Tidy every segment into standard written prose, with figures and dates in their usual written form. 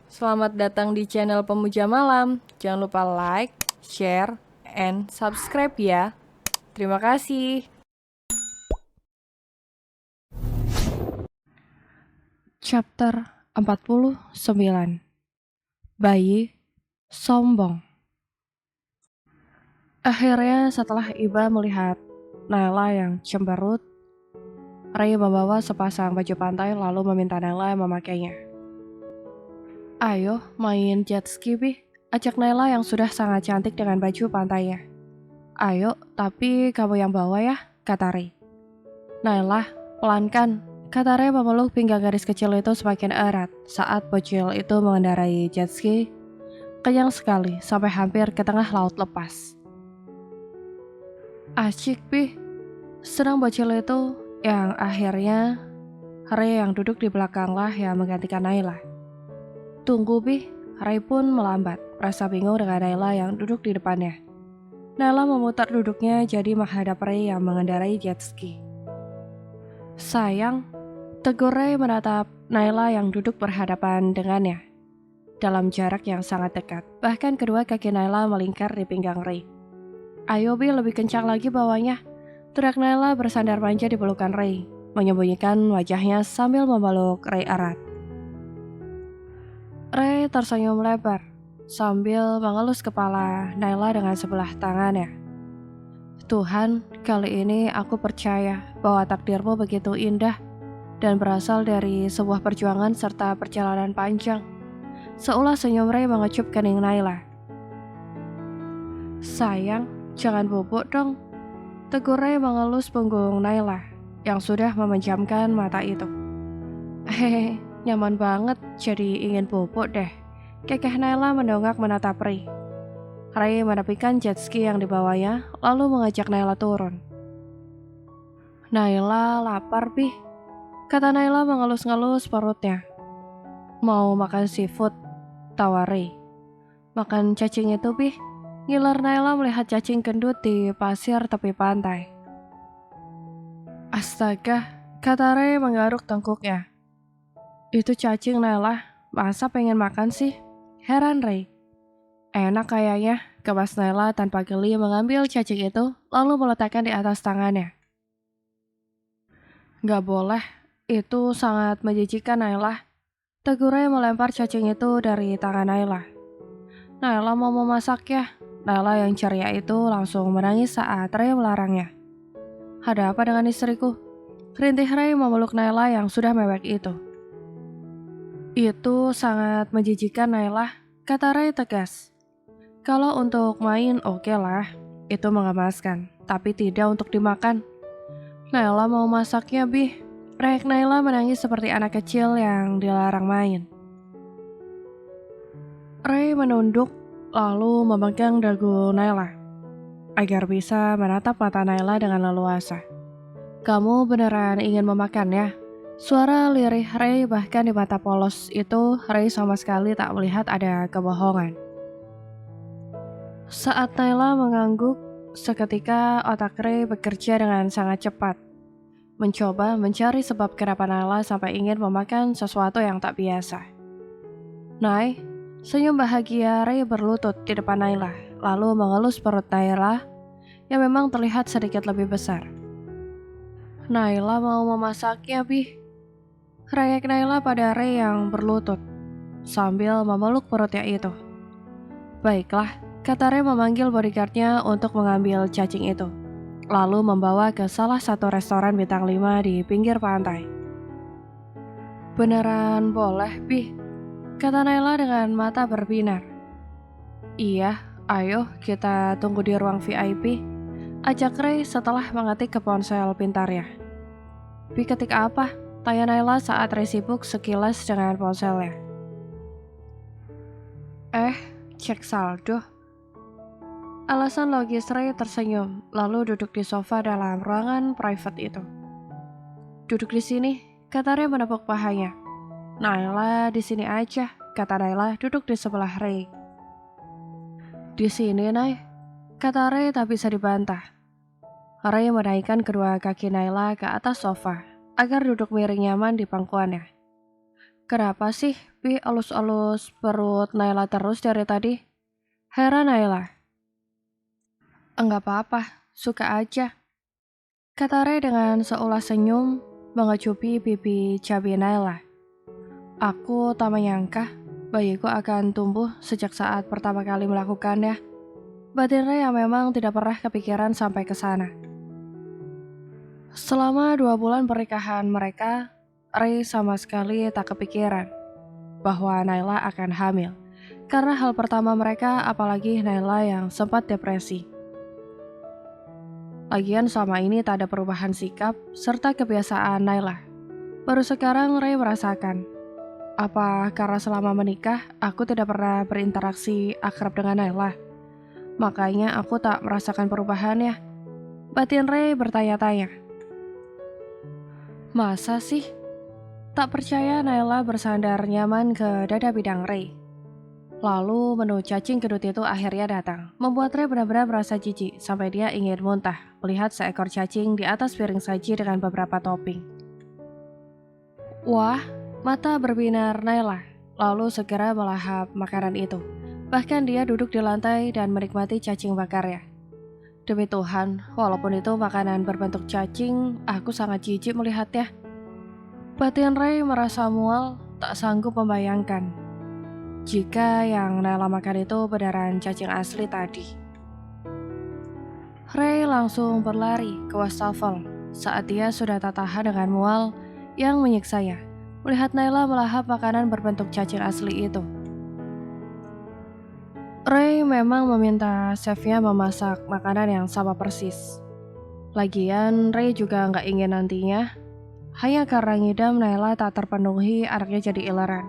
Selamat datang di channel Pemuja Malam. Jangan lupa like, share, and subscribe ya. Terima kasih. Chapter 49. Bayi sombong. Akhirnya setelah Iba melihat Naila yang cemberut, Ray membawa sepasang baju pantai lalu meminta Naila memakainya. Ayo main jet ski, Bi. Ajak Naila yang sudah sangat cantik dengan baju pantainya. Ayo, tapi kamu yang bawa ya, kata Ray. Naila, pelankan, kata Ray memeluk pinggang gadis kecil itu semakin erat saat bocil itu mengendarai jet ski kencang sekali sampai hampir ke tengah laut lepas. Asyik, Bi. Senang bocil itu yang akhirnya Ray yang duduk di belakanglah yang menggantikan Naila. Tunggu, Bi. Ray pun melambat, merasa bingung dengan Naila yang duduk di depannya. Naila memutar duduknya jadi menghadap Ray yang mengendarai jet ski. Sayang, tegur Ray menatap Naila yang duduk berhadapan dengannya. Dalam jarak yang sangat dekat, bahkan kedua kaki Naila melingkar di pinggang Ray. Ayo, Bi, lebih kencang lagi bawahnya. Teriak Naila bersandar manja di pelukan Ray, menyembunyikan wajahnya sambil memeluk Ray erat. Ray tersenyum lebar, sambil mengelus kepala Naila dengan sebelah tangannya. Tuhan, kali ini aku percaya bahwa takdirmu begitu indah dan berasal dari sebuah perjuangan serta perjalanan panjang. Seolah senyum Ray mengecup kening Naila. Sayang, jangan bobok dong. Tegur Ray mengelus punggung Naila yang sudah memejamkan mata itu. Hehehe, nyaman banget jadi ingin bobok deh. Kekeh Naila mendongak menatap Ray. Ray menepikan jet ski yang dibawanya lalu mengajak Naila turun. Naila lapar, Bi, kata Naila mengelus-ngelus perutnya. Mau makan seafood, tawar Ray. Makan cacing itu, Bi. Ngiler Naila melihat cacing gendut di pasir tepi pantai. Astaga, kata Ray menggaruk tengkuknya. Itu cacing, Naila. Masa pengen makan sih? Heran Ray. Enak kayaknya, kebas Naila tanpa geli mengambil cacing itu lalu meletakkan di atas tangannya. Gak boleh, itu sangat menjijikan Naila. Tegur Ray melempar cacing itu dari tangan Naila. Naila mau memasak ya. Naila yang ceria itu langsung menangis saat Ray melarangnya. Ada apa dengan istriku? Rintih Ray memeluk Naila yang sudah mewek itu. Itu sangat menjijikan Naila, kata Ray tegas. Kalau untuk main oke lah, itu mengemaskan, tapi tidak untuk dimakan. Naila mau masaknya, Bi. Reak Naila menangis seperti anak kecil yang dilarang main. Ray menunduk lalu memegang dagu Naila agar bisa menatap mata Naila dengan leluasa. Kamu beneran ingin memakannya? Suara lirih Ray bahkan di mata polos itu Ray sama sekali tak melihat ada kebohongan. Saat Naila mengangguk, seketika otak Ray bekerja dengan sangat cepat. Mencoba mencari sebab kenapa Naila sampai ingin memakan sesuatu yang tak biasa. Nay, senyum bahagia Ray berlutut di depan Naila, lalu mengelus perut Naila yang memang terlihat sedikit lebih besar. Naila mau memasaknya, Bi. Rayak Naila pada Ray yang berlutut, sambil memeluk perutnya itu. Baiklah, kata Ray memanggil bodyguardnya untuk mengambil cacing itu, lalu membawa ke salah satu restoran bintang 5 di pinggir pantai. Beneran boleh, Bi, kata Naila dengan mata berbinar. Iya, ayo kita tunggu di ruang VIP, ajak Ray setelah mengetik ke ponsel pintarnya. Bi, ketik apa? Tanya Naila saat Ray sibuk sekilas dengan ponselnya. Cek saldo. Alasan logis Ray tersenyum, lalu duduk di sofa dalam ruangan private itu. Duduk di sini, kata Ray menepuk pahanya. Naila di sini aja, kata Naila duduk di sebelah Ray. Di sini, Nay, kata Ray tak bisa dibantah. Ray menaikkan kedua kaki Naila ke atas sofa agar duduk miring nyaman di pangkuannya. Kenapa sih? Bi elus-elus perut Naila terus dari tadi. Heran Naila. Enggak apa-apa, suka aja. Kata Ray dengan seulas senyum mengecupi pipi cabai Naila. Aku tak menyangka bayiku akan tumbuh sejak saat pertama kali melakukannya. Batin Ray yang memang tidak pernah kepikiran sampai ke sana. Selama 2 bulan pernikahan mereka, Ray sama sekali tak kepikiran bahwa Naila akan hamil. Karena hal pertama mereka, apalagi Naila yang sempat depresi. Lagian selama ini tak ada perubahan sikap serta kebiasaan Naila. Baru sekarang Ray merasakan, apa karena selama menikah aku tidak pernah berinteraksi akrab dengan Naila? Makanya aku tak merasakan perubahannya. Batin Ray bertanya-tanya. Masa sih? Tak percaya Naila bersandar nyaman ke dada bidang Ray. Lalu menu cacing kedut itu akhirnya datang, membuat Ray benar-benar merasa jijik sampai dia ingin muntah melihat seekor cacing di atas piring saji dengan beberapa topping. Wah, mata berbinar Naila, lalu segera melahap makanan itu. Bahkan dia duduk di lantai dan menikmati cacing bakarnya. Demi Tuhan, walaupun itu makanan berbentuk cacing, aku sangat jijik melihatnya. Batin Ray merasa mual, tak sanggup membayangkan jika yang Naila makan itu beneran cacing asli tadi. Ray langsung berlari ke wastafel saat dia sudah tak tahan dengan mual yang menyiksanya melihat Naila melahap makanan berbentuk cacing asli itu. Ray memang meminta chefnya memasak makanan yang sama persis. Lagian Ray juga nggak ingin nantinya hanya karena ngidam Naila tak terpenuhi anaknya jadi ileran.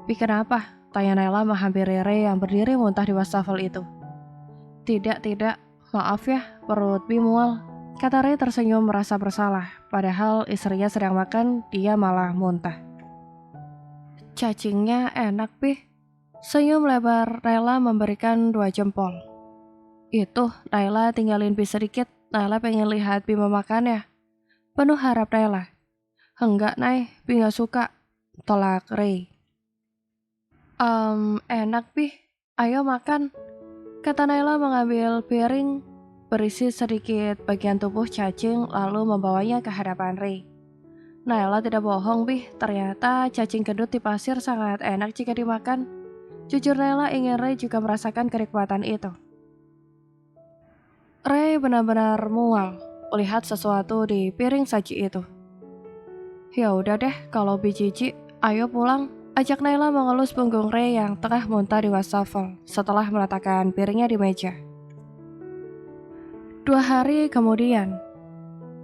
Tapi kenapa? Tanya Naila menghampiri Ray yang berdiri muntah di wastafel itu. Tidak, maaf ya, perut Bi mual. Kata Ray tersenyum merasa bersalah, padahal istrinya sedang makan, dia malah muntah. Cacingnya enak, Bi. Senyum lebar Naila memberikan 2 jempol. Itu, Naila tinggalin Bi sedikit, Naila pengen lihat Bi memakannya. Penuh harap Naila. Enggak, Nay, Bi gak suka. Tolak Ray. Enak, Bi. Ayo makan. Kata Naila mengambil piring berisi sedikit bagian tubuh cacing lalu membawanya ke hadapan Ray. Naila tidak bohong, Bi. Ternyata cacing kedut di pasir sangat enak jika dimakan. Jujur Naila ingin Ray juga merasakan kenikmatan itu. Ray benar-benar mual melihat sesuatu di piring saji itu. Ya udah deh, kalau Bi jijik, ayo pulang. Ajak Naila mengelus punggung Ray yang tengah muntah di wastafel setelah meletakkan piringnya di meja. 2 hari kemudian,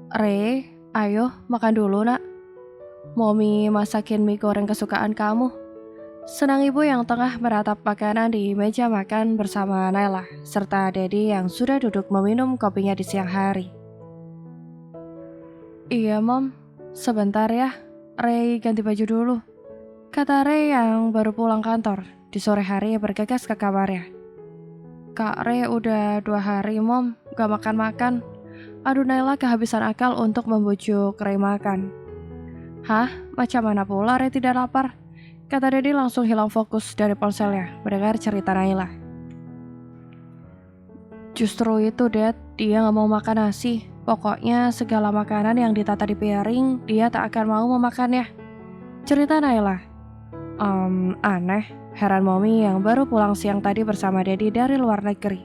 Ray, ayo makan dulu nak. Mommy masakin mie goreng kesukaan kamu. Senang ibu yang tengah meratap makanan di meja makan bersama Naila, serta Dedi yang sudah duduk meminum kopinya di siang hari. Iya Mom, sebentar ya, Ray ganti baju dulu. Kata Ray yang baru pulang kantor, di sore hari bergegas ke kamarnya. Kak Ray udah 2 hari Mom, gak makan-makan. Aduh Naila kehabisan akal untuk membujuk Ray makan. Hah? Macam mana pula Ray tidak lapar? Kata Dedi langsung hilang fokus dari ponselnya mendengar cerita Naila. Justru itu Dad, dia gak mau makan nasi. Pokoknya segala makanan yang ditata di piring, dia tak akan mau memakannya. Cerita Naila. Aneh, heran Mommy yang baru pulang siang tadi bersama Dedi dari luar negeri.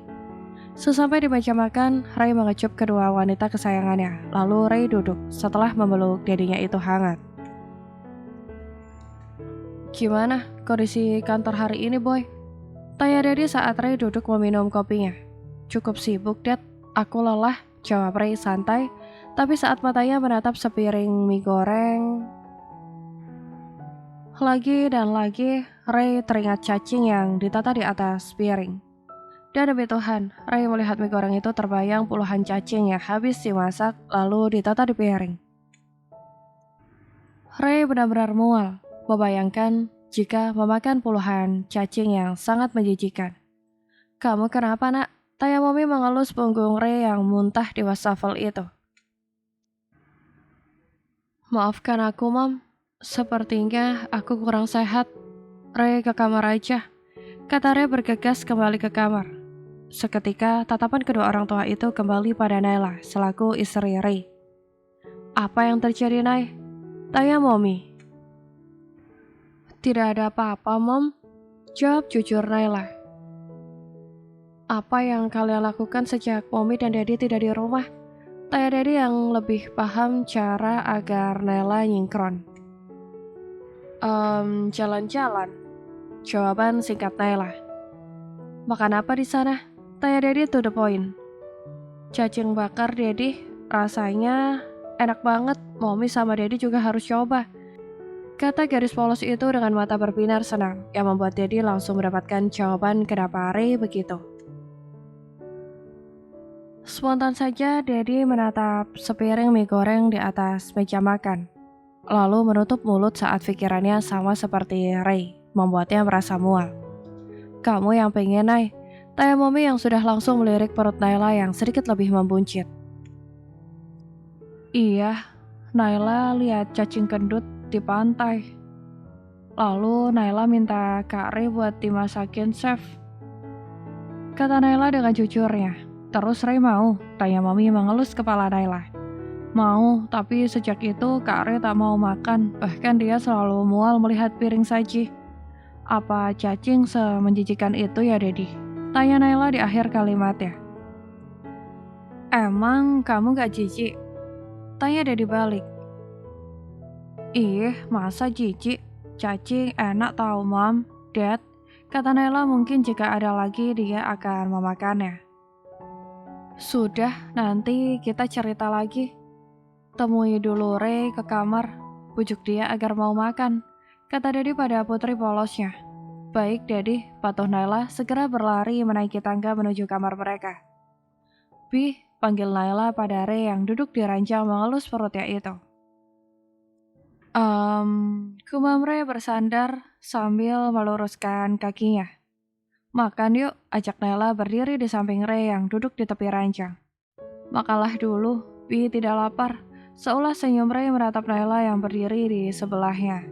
Sesampai di meja makan, Ray mengecup kedua wanita kesayangannya. Lalu Ray duduk setelah memeluk Dedinya itu hangat. Gimana kondisi kantor hari ini, Boy? Tanya Dedi saat Ray duduk meminum kopinya. Cukup sibuk, Dad. Aku lelah, jawab Ray santai. Tapi saat matanya menatap sepiring mie goreng, lagi dan lagi Ray teringat cacing yang ditata di atas piring. Dan demi Tuhan, Ray melihat mie goreng itu terbayang puluhan cacing yang habis dimasak lalu ditata di piring. Ray benar-benar mual membayangkan jika memakan puluhan cacing yang sangat menjijikan. Kamu kenapa nak? Tanya Mommy mengelus punggung Ray yang muntah di wastafel itu. Maafkan aku Mom, sepertinya aku kurang sehat. Ray ke kamar aja, kata Ray bergegas kembali ke kamar. Seketika tatapan kedua orang tua itu kembali pada Naila selaku istri Ray. Apa yang terjadi, Nay? Tanya Mommy. Tidak ada apa-apa, Mom. Jawab jujur Naila. Apa yang kalian lakukan sejak Mommy dan Daddy tidak di rumah? Tanya Daddy yang lebih paham cara agar Naila nyingkron. Jalan-jalan. Jawaban singkat Naila. Makan apa di sana? Tanya Daddy to the point. Cacing bakar, Daddy. Rasanya enak banget. Mommy sama Daddy juga harus coba. Kata garis polos itu dengan mata berbinar senang, yang membuat Daddy langsung mendapatkan jawaban kenapa Ray begitu. Spontan saja Daddy menatap sepiring mie goreng di atas meja makan, lalu menutup mulut saat pikirannya sama seperti Ray, membuatnya merasa mual. Kamu yang pengen, Nay? Tanya Mommy yang sudah langsung melirik perut Naila yang sedikit lebih membuncit. Iya, Naila lihat cacing kendut di pantai. Lalu Naila minta Kak Ray buat dimasakin chef. Kata Naila dengan jujurnya. Terus Ray mau? Tanya Mami mengelus kepala Naila. Mau, tapi sejak itu Kak Ray tak mau makan. Bahkan dia selalu mual melihat piring saji. Apa cacing semenjijikan itu ya, Dedi? Tanya Naila di akhir kalimatnya. Emang kamu gak jijik? Tanya Dedi balik. Ih, masa jijik? Cacing enak tau, Mom, Dad. Kata Naila mungkin jika ada lagi dia akan memakannya. Sudah, nanti kita cerita lagi. Temui dulu Ray ke kamar, bujuk dia agar mau makan. Kata Daddy pada putri polosnya. Baik, Daddy, patuh Naila segera berlari menaiki tangga menuju kamar mereka. Bi, panggil Naila pada Ray yang duduk di ranjang mengelus perutnya itu. Kumam Ray bersandar sambil meluruskan kakinya. Makan yuk, ajak Naila berdiri di samping Ray yang duduk di tepi ranjang. Makanlah dulu, Bi tidak lapar. Seulas senyum Ray menatap Naila yang berdiri di sebelahnya.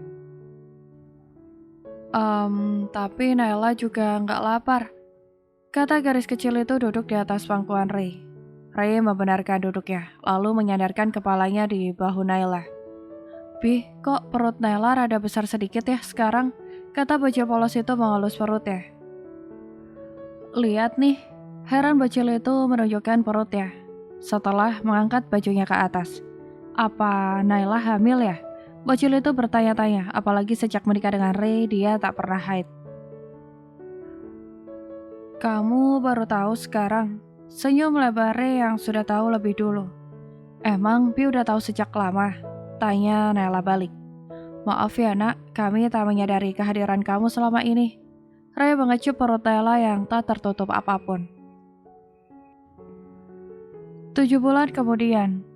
Tapi Naila juga nggak lapar. Kata garis kecil itu duduk di atas pangkuan Ray. Ray membenarkan duduknya, lalu menyandarkan kepalanya di bahu Naila. Bi, kok perut Naila rada besar sedikit ya sekarang? Kata bocil polos itu mengelus perutnya. Lihat nih, heran bocil itu menunjukkan perutnya. Setelah mengangkat bajunya ke atas. Apa Naila hamil ya? Bocil itu bertanya-tanya, apalagi sejak menikah dengan Ray dia tak pernah haid. Kamu baru tahu sekarang. Senyum lebar Ray yang sudah tahu lebih dulu. Emang Bi udah tahu sejak lama? Tanya Naila balik. Maaf ya nak, kami tak menyadari kehadiran kamu selama ini. Ray mengecup perut Naila yang tak tertutup apapun. 7 bulan kemudian.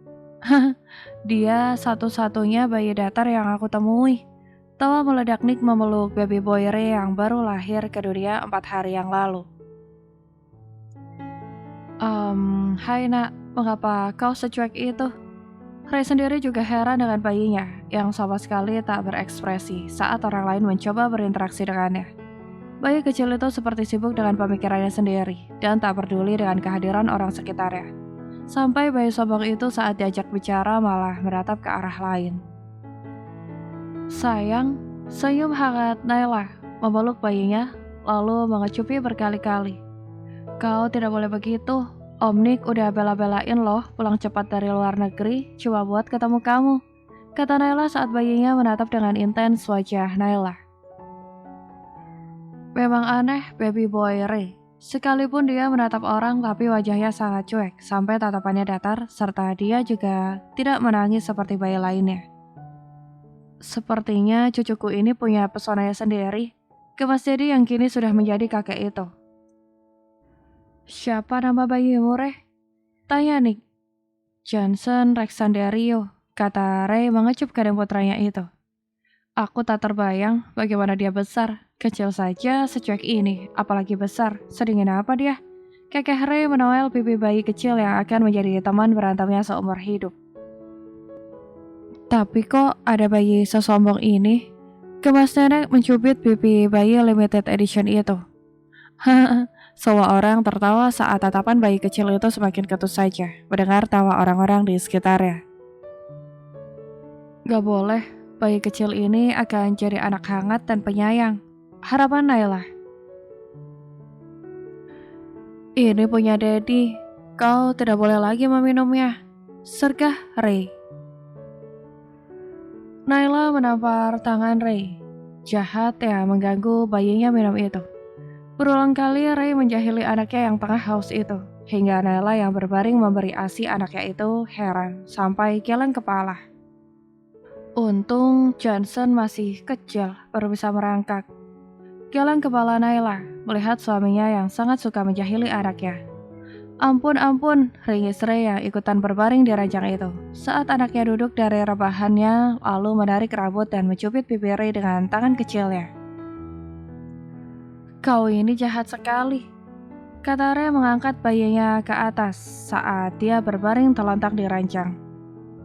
Dia satu-satunya bayi datar yang aku temui. Tawa meledak Nick memeluk baby boy Ray yang baru lahir ke dunia 4 hari yang lalu. Hai nak, mengapa kau secuek itu? Ray sendiri juga heran dengan bayinya yang sama sekali tak berekspresi saat orang lain mencoba berinteraksi dengannya. Bayi kecil itu seperti sibuk dengan pemikirannya sendiri dan tak peduli dengan kehadiran orang sekitarnya. Sampai bayi sombong itu saat diajak bicara malah menatap ke arah lain. Sayang, senyum hangat Naila memeluk bayinya lalu mengecupi berkali-kali. Kau tidak boleh begitu. Om Nick udah bela-belain loh pulang cepat dari luar negeri cuma buat ketemu kamu. Kata Naila saat bayinya menatap dengan intens wajah Naila. Memang aneh baby boy Ray. Sekalipun dia menatap orang tapi wajahnya sangat cuek sampai tatapannya datar serta dia juga tidak menangis seperti bayi lainnya. Sepertinya cucuku ini punya pesonanya sendiri. Gemas Daddy yang kini sudah menjadi kakek itu. Siapa nama bayimu, Ray? Tanya Nick. Johnson Rexandario, kata Ray mengecup gading putranya itu. Aku tak terbayang bagaimana dia besar. Kecil saja secuek ini, apalagi besar. Sedingin apa dia? Kakek Ray menoel pipi bayi kecil yang akan menjadi teman berantemnya seumur hidup. Tapi kok ada bayi sesombong ini? Gemas nenek mencubit pipi bayi limited edition itu. Semua orang tertawa saat tatapan bayi kecil itu semakin ketus saja mendengar tawa orang-orang di sekitarnya. Gak boleh, bayi kecil ini akan jadi anak hangat dan penyayang. Harapan Naila. Ini punya Daddy, kau tidak boleh lagi meminumnya. Sergah Ray. Naila menampar tangan Ray. Jahat ya mengganggu bayinya minum itu. Berulang kali Ray menjahili anaknya yang tengah haus itu. Hingga Naila yang berbaring memberi ASI anaknya itu heran sampai geleng kepala. Untung Johnson masih kecil baru bisa merangkak. Geleng kepala Naila melihat suaminya yang sangat suka menjahili anaknya. Ampun, ringis Ray yang ikutan berbaring di ranjang itu. Saat anaknya duduk dari rebahannya lalu menarik rambut dan mencubit pipi Ray dengan tangan kecilnya. Kau ini jahat sekali, kata Ray mengangkat bayinya ke atas saat dia berbaring telentang di ranjang.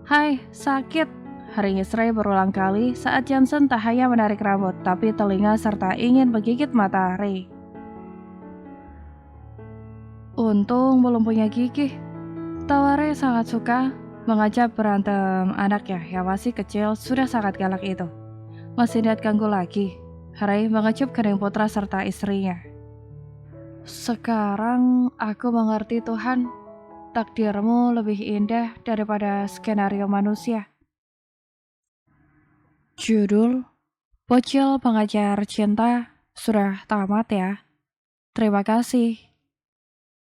Hai, sakit, ringis Ray berulang kali saat Johnson tak hanya menarik rambut tapi telinga serta ingin menggigit mata Ray. Untung belum punya gigi. Tawa Ray sangat suka mengajak berantem anaknya yang masih kecil sudah sangat galak itu. Masih niat ganggu lagi. Ray mengecup kening putra serta istrinya. Sekarang aku mengerti Tuhan, takdirmu lebih indah daripada skenario manusia. Judul Bocil Pengajar Cinta sudah tamat ya. Terima kasih.